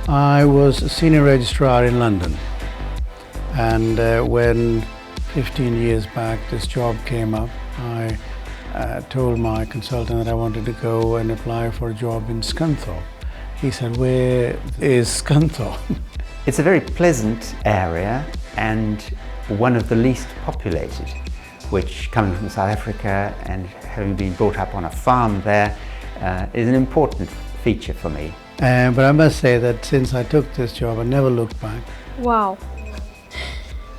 I was a senior registrar in London, and when 15 years back this job came up, I told my consultant that I wanted to go and apply for a job in Scunthorpe. He said, "Where is Scunthorpe?" It's a very pleasant area and one of the least populated, which, coming from South Africa and having been brought up on a farm there, is an important feature for me. But I must say that since I took this job, I never looked back. Wow,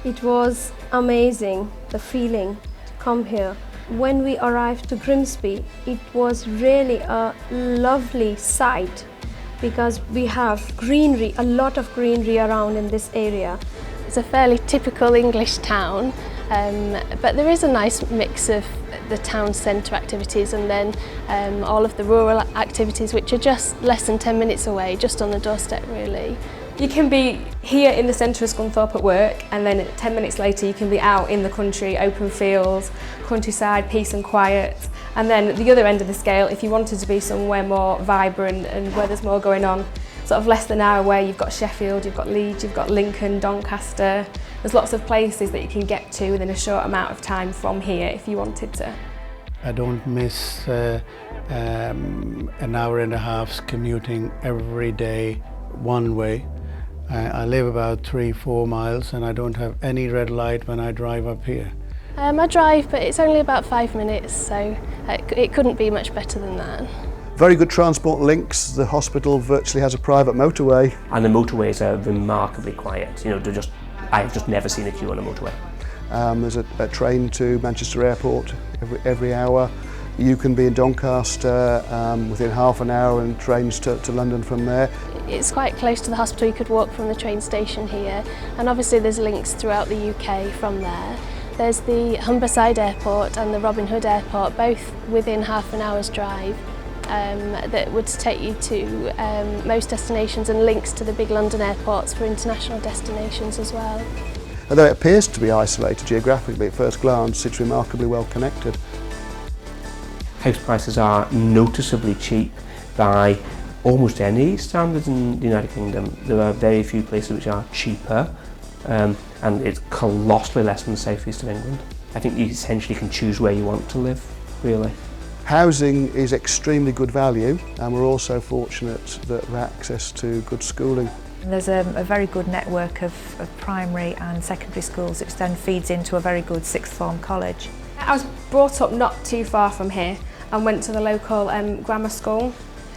it was amazing, the feeling to come here. When we arrived to Grimsby, it was really a lovely sight because we have greenery, a lot of greenery around in this area. It's a fairly typical English town, but there is a nice mix of the town centre activities and then all of the rural activities, which are just less than 10 minutes away, just on the doorstep really. You can be here in the centre of Scunthorpe at work, and then 10 minutes later you can be out in the country, open fields, countryside, peace and quiet. And then at the other end of the scale, if you wanted to be somewhere more vibrant and where there's more going on, sort of less than an hour away, you've got Sheffield, you've got Leeds, you've got Lincoln, Doncaster. There's lots of places that you can get to within a short amount of time from here if you wanted to. I don't miss an hour and a half's commuting every day one way. I live about 3-4 miles and I don't have any red light when I drive up here. I drive, but it's only about 5 minutes, so it couldn't be much better than that. Very good transport links. The hospital virtually has a private motorway. And the motorways are remarkably quiet. You know, I've just never seen a queue on a motorway. There's a train to Manchester Airport every hour. You can be in Doncaster within half an hour and trains to London from there. It's quite close to the hospital. You could walk from the train station here, and obviously there's links throughout the UK from there. There's the Humberside Airport and the Robin Hood Airport, both within half an hour's drive, that would take you to most destinations, and links to the big London airports for international destinations as well. Although it appears to be isolated geographically at first glance, it's remarkably well connected. House prices are noticeably cheap by almost any standards in the United Kingdom. There are very few places which are cheaper, and it's colossally less than the southeast of England. I think you essentially can choose where you want to live, really. Housing is extremely good value, and we're also fortunate that we have access to good schooling. There's a very good network of primary and secondary schools, which then feeds into a very good sixth form college. I was brought up not too far from here and went to the local grammar school,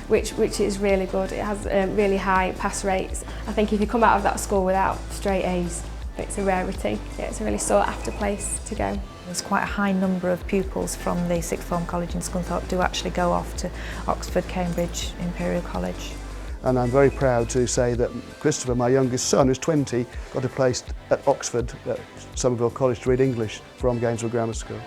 which is really good. It has really high pass rates. I think if you come out of that school without straight A's, it's a rarity. Yeah, it's a really sought after place to go. There's quite a high number of pupils from the sixth form college in Scunthorpe do actually go off to Oxford, Cambridge, Imperial College. And I'm very proud to say that Christopher, my youngest son, who's 20, got a place at Oxford at Somerville College to read English from Gainesville Grammar School.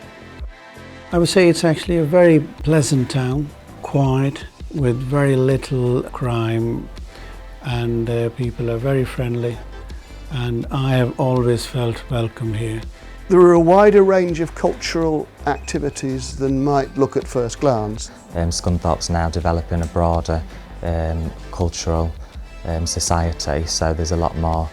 I would say it's actually a very pleasant town, quiet, with very little crime, and people are very friendly, and I have always felt welcome here. There are a wider range of cultural activities than might look at first glance. Scunthorpe's now developing a broader cultural society, so there's a lot more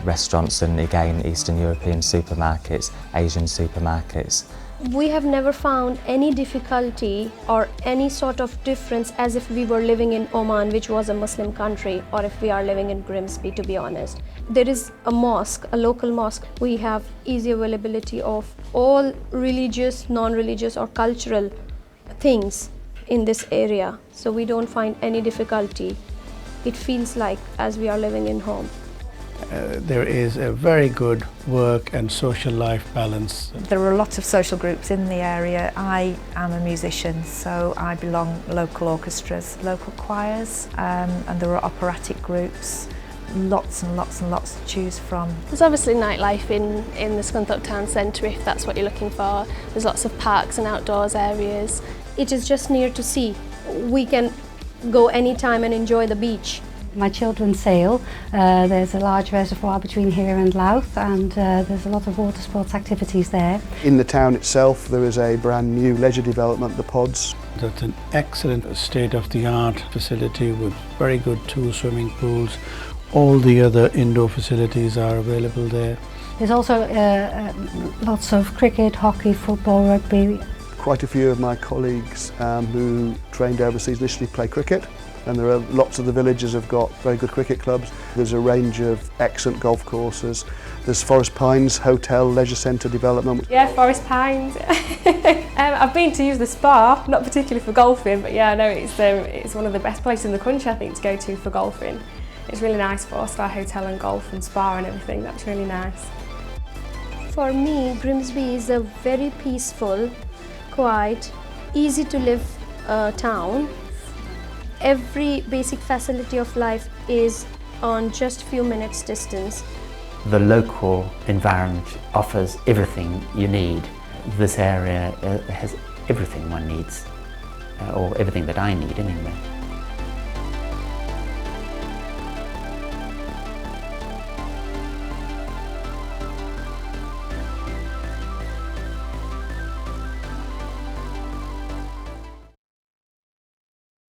restaurants and again Eastern European supermarkets, Asian supermarkets. We have never found any difficulty or any sort of difference as if we were living in Oman, which was a Muslim country, or if we are living in Grimsby, to be honest. There is a mosque, a local mosque. We have easy availability of all religious, non-religious or cultural things in this area, so we don't find any difficulty. It feels like as we are living in home. There is a very good work and social life balance. There are a lot of social groups in the area. I am a musician, so I belong to local orchestras, local choirs, and there are operatic groups. Lots and lots and lots to choose from. There's obviously nightlife in the Scunthorpe town centre if that's what you're looking for. There's lots of parks and outdoors areas. It is just near to sea. We can go anytime and enjoy the beach. My children sail. There's a large reservoir between here and Louth, and there's a lot of water sports activities there. In the town itself there is a brand new leisure development, the Pods. That's an excellent state-of-the-art facility with very good 2 swimming pools. All the other indoor facilities are available there. There's also lots of cricket, hockey, football, rugby. Quite a few of my colleagues who trained overseas initially play cricket, and there are lots of the villages have got very good cricket clubs. There's a range of excellent golf courses. There's Forest Pines Hotel Leisure Centre development. Yeah, Forest Pines. I've been to use the spa, not particularly for golfing, but yeah, I know it's one of the best places in the country, I think, to go to for golfing. It's really nice, 4-star hotel and golf and spa and everything. That's really nice. For me, Grimsby is a very peaceful, quiet, easy to live town. Every basic facility of life is on just few minutes distance. The local environment offers everything you need. This area has everything one needs, or everything that I need anyway.